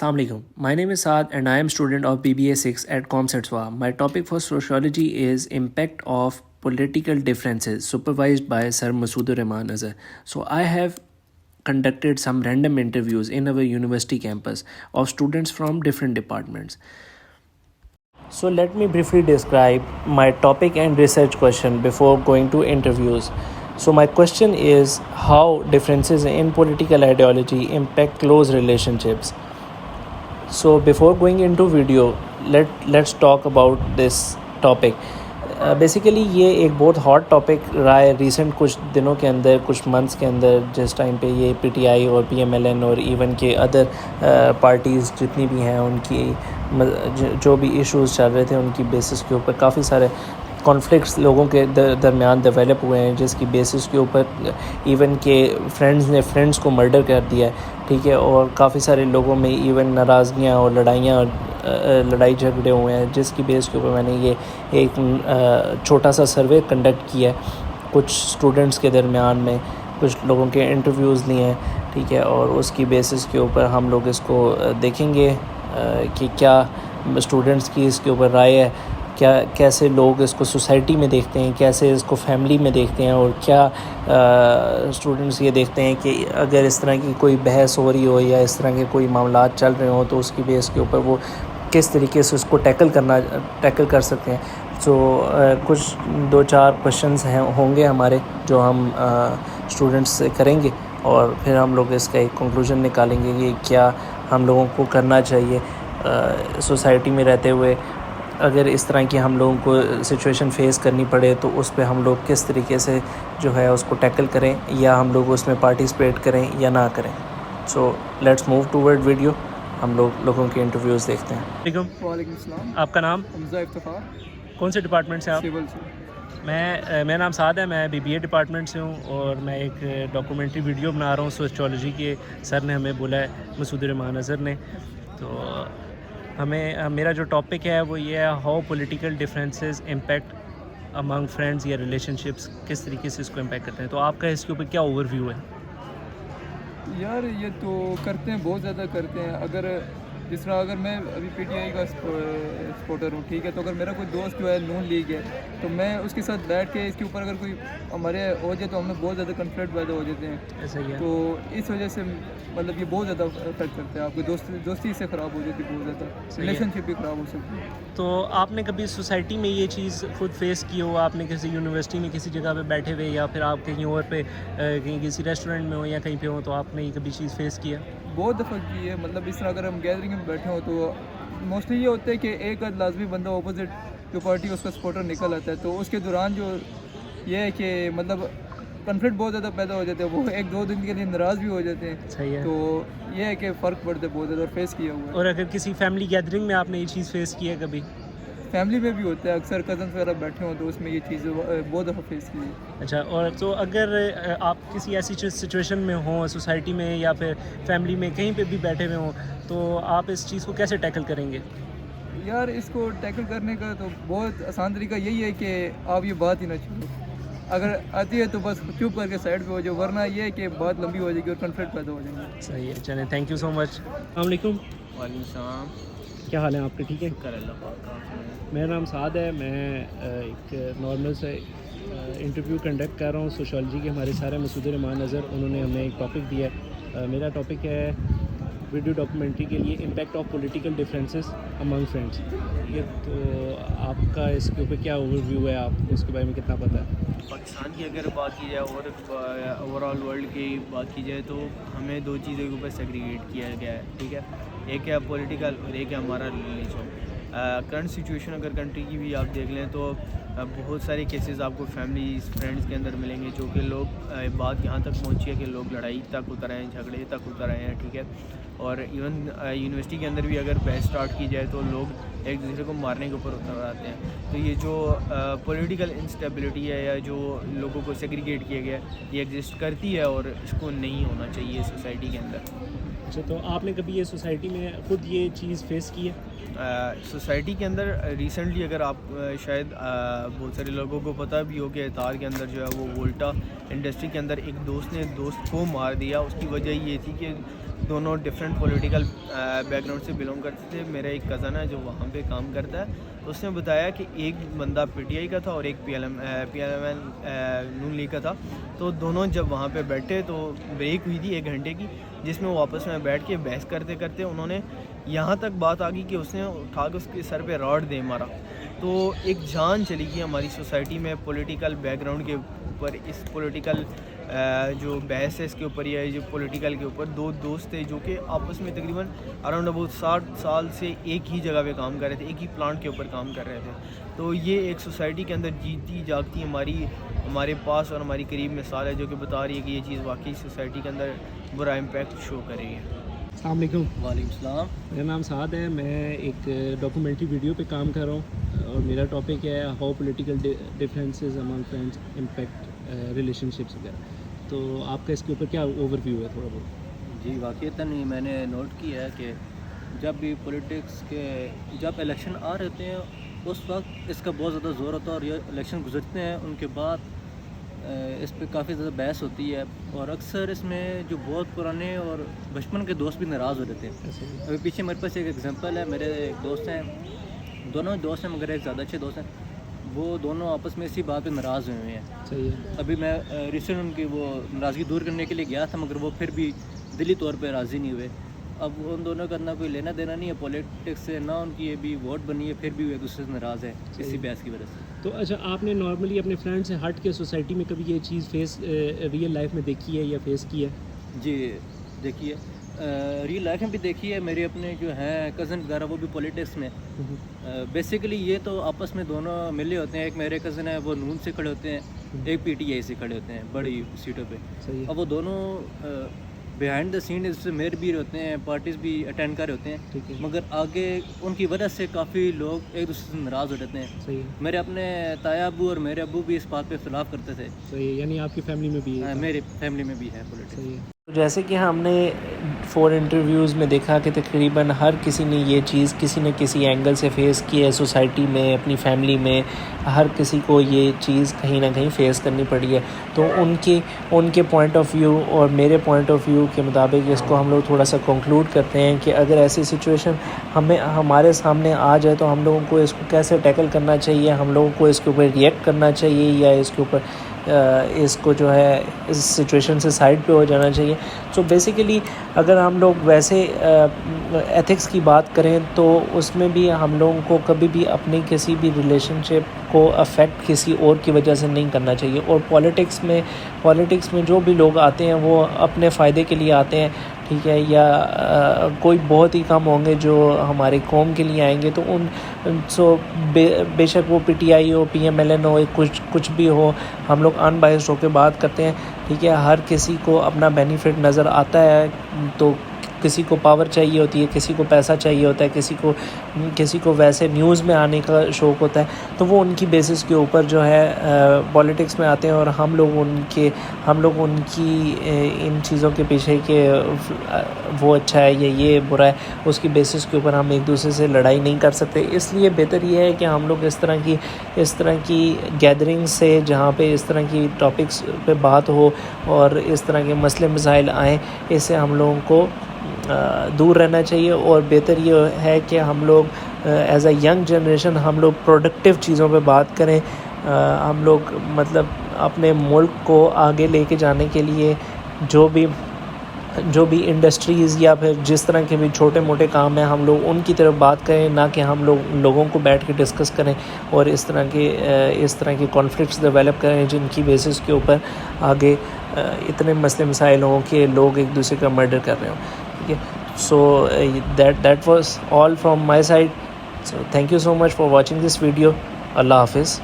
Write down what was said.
Assalamu alaikum. My name is Saad and I am student of BBA 6 at ComSetSwa. My topic for sociology is impact of political differences supervised by Sir Masoodur Rahman Azhar. So I have conducted some random interviews in our university campus of students from different departments. So let me briefly describe my topic and research question before going to interviews. So my question is how differences in political ideology impact close relationships. So before going into video, let's talk about this topic. Basically یہ ایک بہت hot topic رہا ہے recent کچھ دنوں کے اندر, کچھ months کے اندر, جس ٹائم پہ یہ پی ٹی آئی اور پی ایم ایل این اور ایون کے ادر پارٹیز جتنی بھی ہیں ان کی جو بھی ایشوز چل رہے تھے ان کی بیسس کے اوپر کافی سارے کانفلکٹس لوگوں کے درمیان ڈیولپ ہوئے ہیں, جس کی بیسس کے اوپر ایون کہ فرینڈز نے فرینڈز کو مرڈر کر دیا ہے, ٹھیک ہے, اور کافی سارے لوگوں میں ایون ناراضگیاں اور لڑائی جھگڑے ہوئے ہیں, جس کی بیس کے اوپر میں نے یہ ایک چھوٹا سا سروے کنڈکٹ کیا ہے کچھ اسٹوڈنٹس کے درمیان میں, کچھ لوگوں کے انٹرویوز لیے ہیں, ٹھیک ہے, اور اس کی بیسس کے اوپر ہم لوگ اس کو دیکھیں گے کہ کیا اسٹوڈنٹس کی اس کے اوپر رائے ہے, کیسے لوگ اس کو سوسائٹی میں دیکھتے ہیں, کیسے اس کو فیملی میں دیکھتے ہیں, اور کیا اسٹوڈنٹس یہ دیکھتے ہیں کہ اگر اس طرح کی کوئی بحث ہو رہی ہو یا اس طرح کے کوئی معاملات چل رہے ہوں تو اس کی بیس کے اوپر وہ کس طریقے سے اس کو ٹیکل کر سکتے ہیں. سو کچھ 2-4 کوشچنس ہوں گے ہمارے جو ہم اسٹوڈنٹس سے کریں گے, اور پھر ہم لوگ اس کا ایک کنکلوژن نکالیں گے کہ کیا ہم لوگوں کو کرنا چاہیے سوسائٹی میں رہتے ہوئے. اگر اس طرح کی ہم لوگوں کو سچویشن فیس کرنی پڑے تو اس پہ ہم لوگ کس طریقے سے جو ہے اس کو ٹیکل کریں, یا ہم لوگ اس میں پارٹیسپیٹ کریں یا نہ کریں. So let's move toward video. ہم لوگوں کے انٹرویوز دیکھتے ہیں. وعلیکم السلام. آپ کا نام؟ حمزہ افتخار. کون سے ڈپارٹمنٹ سے آپ؟ سول سے. میرا نام سعد ہے, میں بی بی اے ڈپارٹمنٹ سے ہوں, اور میں ایک ڈاکومنٹری ویڈیو بنا رہا ہوں سوشیولوجی کے. سر نے ہمیں بولا ہے, مسعود رحمان اظہر نے, تو میرا جو ٹاپک ہے وہ یہ ہے how political differences impact Umang friends یا ریلیشن شپس, کس طریقے سے اس کو امپیکٹ کرتے ہیں. تو آپ کا اس کے اوپر کیا اوور ویو ہے؟ یار یہ تو کرتے ہیں, بہت زیادہ کرتے ہیں. جس طرح اگر میں ابھی پی ٹی آئی کا سپورٹر ہوں, ٹھیک ہے, تو اگر میرا کوئی دوست جو ہے نون لیگ ہے تو میں اس کے ساتھ بیٹھ کے اس کے اوپر اگر کوئی ہمارے ہو جائے تو ہمیں بہت زیادہ کنفلکٹ پیدا ہو جاتے ہیں. ایسا ہی ہے. تو اس وجہ سے مطلب یہ بہت زیادہ افیکٹ کرتے ہیں, آپ کی دوستی اس سے خراب ہو جاتی ہے, بہت زیادہ ریلیشن شپ بھی خراب ہو سکتی ہے. تو آپ نے کبھی سوسائٹی میں یہ چیز خود فیس کی ہو؟ آپ نے کسی یونیورسٹی میں کسی جگہ پہ بیٹھے ہوئے, یا پھر آپ کہیں اور پہ کہیں کسی ریسٹورینٹ میں ہو یا کہیں پہ ہو, تو آپ نے یہ کبھی چیز فیس کیا؟ بہت دفعہ کی ہے. مطلب اس طرح اگر ہم گیدرنگ میں بیٹھے ہوں تو موسٹلی یہ ہوتا ہے کہ ایک لازمی بندہ اپوزٹ جو پارٹی اس کا سپورٹر نکل آتا ہے, تو اس کے دوران جو یہ ہے کہ مطلب کنفلکٹ بہت زیادہ پیدا ہو جاتے ہیں, وہ 1-2 دن کے لیے ناراض بھی ہو جاتے ہیں. صحیح ہے. تو یہ ہے کہ فرق پڑتا ہے بہت زیادہ, اور فیس کیا ہوا ہے. اور اگر کسی فیملی گیدرنگ میں آپ نے یہ چیز فیس کی ہے کبھی؟ فیملی میں بھی ہوتا ہے, اکثر کزنس وغیرہ بیٹھے ہوں تو اس میں یہ چیزیں بہت دفعہ فیس کی ہے. اچھا, اور تو اگر آپ کسی ایسی سچویشن میں ہوں سوسائٹی میں یا پھر فیملی میں کہیں پہ بھی بیٹھے ہوئے ہوں, تو آپ اس چیز کو کیسے ٹیکل کریں گے؟ یار اس کو ٹیکل کرنے کا تو بہت آسان طریقہ یہی ہے کہ آپ یہ بات ہی نہ چھوڑو. اگر آتی ہے تو بس چپ کر کے سائڈ پہ ہو جاؤ, ورنہ یہ ہے کہ بات لمبی ہو جائے گی اور کنفلکٹ پیدا ہو جائیں گے. صحیح ہے, چلیں, تھینک یو سو مچ. السلام علیکم. وعلیکم السلام. کیا حال ہے آپ کے؟ ٹھیک ہے. کر اللہ پاک. میرا نام سعد ہے. میں ایک نارمل سے انٹرویو کنڈکٹ کر رہا ہوں سوشیولوجی کے. ہمارے سارے مسعود رحمان اظہر, انہوں نے ہمیں ایک ٹاپک دیا ہے. میرا ٹاپک ہے ویڈیو ڈاکومنٹری کے لیے impact of political differences Umang friends. ٹھیک ہے, تو آپ کا اس کے اوپر کیا اوور ویو ہے, آپ کو اس کے بارے میں کتنا پتہ ہے؟ پاکستان کی اگر بات کی جائے اور اوور آل ورلڈ کی بات کی جائے تو ہمیں 2 چیزوں کے اوپر سیگریگیٹ کیا گیا ہے, ٹھیک ہے. ایک ہے پولیٹیکل اور ایک ہے ہمارا ریلیجن. کرنٹ سچویشن اگر کنٹری کی بھی آپ دیکھ لیں تو بہت سارے کیسز آپ کو فیملیز فرینڈس کے اندر ملیں گے جو کہ لوگ بات یہاں تک پہنچی ہے کہ لوگ لڑائی تک اتر آئے ہیں, جھگڑے تک اتر آئے ہیں, ٹھیک ہے. اور ایون یونیورسٹی کے اندر بھی اگر بحث اسٹارٹ کی جائے تو لوگ ایک دوسرے کو مارنے کے اوپر اتر آتے ہیں. تو یہ جو پولیٹیکل انسٹیبلٹی ہے یا جو لوگوں کو سیگریگیٹ کیا گیا ہے, یہ ایگزسٹ کرتی ہے اور اس کو نہیں ہونا چاہیے سوسائٹی کے اندر. اچھا, تو آپ نے کبھی یہ سوسائٹی میں خود یہ چیز فیس کی ہے؟ سوسائٹی کے اندر ریسنٹلی اگر آپ شاید بہت سارے لوگوں کو پتہ بھی ہو کہ اتار کے اندر جو ہے وہ وولٹا انڈسٹری کے اندر ایک دوست نے دوست کو مار دیا. اس کی وجہ یہ تھی کہ دونوں ڈفرینٹ پولیٹیکل بیک گراؤنڈ سے بلونگ کرتے تھے. میرا ایک کزن ہے جو وہاں پہ کام کرتا ہے, تو اس نے بتایا کہ ایک بندہ پی ٹی آئی کا تھا اور ایک پی ایل ایل نون لیگ کا تھا. تو دونوں جب وہاں پہ بیٹھے تو بریک ہوئی تھی 1 گھنٹے کی, جس میں وہ آپس میں بیٹھ کے بحث کرتے کرتے انہوں نے یہاں تک بات آ گئی کہ اس نے اٹھا کے اس کے سر پہ راڈ دے مارا. تو ایک جان چلی گئی ہماری سوسائٹی میں پولیٹیکل بیک گراؤنڈ کے اوپر. اس پولیٹیکل جو بحث ہے اس کے اوپر یا جو پولیٹیکل کے اوپر 2 دوست تھے جو کہ آپس میں تقریباً اراؤنڈ اباؤٹ 60 سال سے ایک ہی جگہ پہ کام کر رہے تھے, ایک ہی پلانٹ کے اوپر کام کر رہے تھے. تو یہ ایک سوسائٹی کے اندر جیتی جاگتی ہمارے پاس اور ہماری قریب مثال ہے جو کہ بتا رہی ہے کہ یہ چیز واقعی سوسائٹی کے اندر برا امپیکٹ شو کر رہی ہے. السلام علیکم. وعلیکم السلام. میرا نام سعد ہے. میں ایک ڈاکومنٹری ویڈیو پہ کام کر رہا ہوں اور میرا ٹاپک ہے how political differences among friends impact relation ships وغیرہ. تو آپ کا اس کے اوپر کیا اوور ویو ہے تھوڑا بہت؟ جی واقعتاً میں نے نوٹ کیا ہے کہ جب بھی پولیٹکس کے جب الیکشن آ رہے ہوتے ہیں اس وقت اس کا بہت زیادہ زور ہوتا ہے, اور یہ الیکشن گزرتے ہیں ان کے بعد اس پہ کافی زیادہ بحث ہوتی ہے, اور اکثر اس میں جو بہت پرانے اور بچپن کے دوست بھی ناراض ہو رہتے ہیں. ابھی پیچھے میرے پاس ایک ایگزامپل ہے. میرے ایک دوست ہیں, دونوں دوست ہیں مگر ایک زیادہ اچھے دوست ہیں. وہ دونوں آپس میں اسی بات پہ ناراض ہوئے ہیں. صحیح ہے. ابھی میں ریسنٹ ان کی وہ ناراضگی دور کرنے کے لیے گیا تھا, مگر وہ پھر بھی دلی طور پہ راضی نہیں ہوئے. اب ان دونوں کا نہ کوئی لینا دینا نہیں ہے پولیٹکس سے, نہ ان کی ابھی ووٹ بنی ہے, پھر بھی وہ ایک دوسرے سے ناراض ہے اسی بحث کی وجہ سے. تو اچھا, آپ نے نارملی اپنے فرینڈ سے ہٹ کے سوسائٹی میں کبھی یہ چیز فیس ریئل لائف میں دیکھی ہے یا فیس کی ہے؟ جی دیکھیے, ریئل لائف میں بھی دیکھی ہے. میرے اپنے جو ہیں کزن وغیرہ وہ بھی پولیٹکس میں. بیسیکلی یہ تو آپس میں دونوں ملے ہوتے ہیں. ایک میرے کزن ہے وہ نون سے کھڑے ہوتے ہیں, ایک پی ٹی آئی سے کھڑے ہوتے ہیں بڑی سیٹوں پہ. صحیح. اب وہ دونوں بیہائنڈ دا سین اس میر بھی ہوتے ہیں, پارٹیز بھی اٹینڈ کر رہے ہوتے ہیں, مگر آگے ان کی وجہ سے کافی لوگ ایک دوسرے سے ناراض ہو جاتے ہیں. صحیح. میرے اپنے تایا ابو اور میرے ابو بھی اس بات پہ اختلاف کرتے تھے. صحیح, یعنی آپ کی فیملی میں بھی ہے؟ میرے فیملی میں بھی ہے پولیٹکس. جیسے کہ ہم نے 4 انٹرویوز میں دیکھا کہ تقریباً ہر کسی نے یہ چیز کسی نہ کسی اینگل سے فیس کی ہے سوسائٹی میں, اپنی فیملی میں. ہر کسی کو یہ چیز کہیں نہ کہیں فیس کرنی پڑی ہے. تو ان کے پوائنٹ آف ویو اور میرے پوائنٹ آف ویو کے مطابق اس کو ہم لوگ تھوڑا سا کنکلوڈ کرتے ہیں کہ اگر ایسی سچویشن ہمارے سامنے آ جائے تو ہم لوگوں کو اس کو کیسے ٹیکل کرنا چاہیے, ہم لوگوں کو اس کے اوپر ریئیکٹ کرنا چاہیے یا اس کے اوپر اس کو جو ہے اس سچویشن سے سائڈ پہ ہو جانا چاہیے. سو بیسیکلی اگر ہم لوگ ویسے ایتھکس کی بات کریں تو اس میں بھی ہم لوگوں کو کبھی بھی اپنی کسی بھی ریلیشن شپ کو افیکٹ کسی اور کی وجہ سے نہیں کرنا چاہیے. اور پولیٹکس میں جو بھی لوگ آتے ہیں وہ اپنے فائدے کے لیے آتے ہیں, ٹھیک ہے, یا کوئی بہت ہی کم ہوں گے جو ہماری قوم کے لیے آئیں گے. تو سو بے شک وہ پی ٹی آئی ہو, پی ایم ایل این ہو, کچھ بھی ہو, ہم لوگ ان بائسڈ ہو کے بات کرتے ہیں, ٹھیک ہے. ہر کسی کو اپنا بینیفٹ نظر آتا ہے. تو کسی کو پاور چاہیے ہوتی ہے, کسی کو پیسہ چاہیے ہوتا ہے, کسی کو ویسے نیوز میں آنے کا شوق ہوتا ہے. تو وہ ان کی بیسس کے اوپر جو ہے پولیٹکس میں آتے ہیں, اور ہم لوگ ان کی ان چیزوں کے پیچھے کہ وہ اچھا ہے یا یہ برا ہے, اس کی بیسس کے اوپر ہم ایک دوسرے سے لڑائی نہیں کر سکتے. اس لیے بہتر یہ ہے کہ ہم لوگ اس طرح کی گیدرنگ سے جہاں پہ اس طرح کی ٹاپکس پہ بات ہو اور اس طرح کے مسئلے مسائل آئیں, اس سے ہم لوگوں کو دور رہنا چاہیے. اور بہتر یہ ہے کہ ہم لوگ ایز اے ینگ جنریشن ہم لوگ پروڈکٹیو چیزوں پہ بات کریں. ہم لوگ مطلب اپنے ملک کو آگے لے کے جانے کے لیے جو بھی انڈسٹریز یا پھر جس طرح کے بھی چھوٹے موٹے کام ہیں ہم لوگ ان کی طرف بات کریں, نہ کہ ہم لوگوں کو بیٹھ کے ڈسکس کریں اور اس طرح کے کانفلکٹس ڈیولپ کریں جن کی بیسس کے اوپر آگے اتنے مسئلے مسائل ہوں کہ لوگ ایک دوسرے کا مرڈر کر رہے ہوں. ٹھیک ہے. So that was all from my side. So thank you so much for watching this video. اللہ حافظ.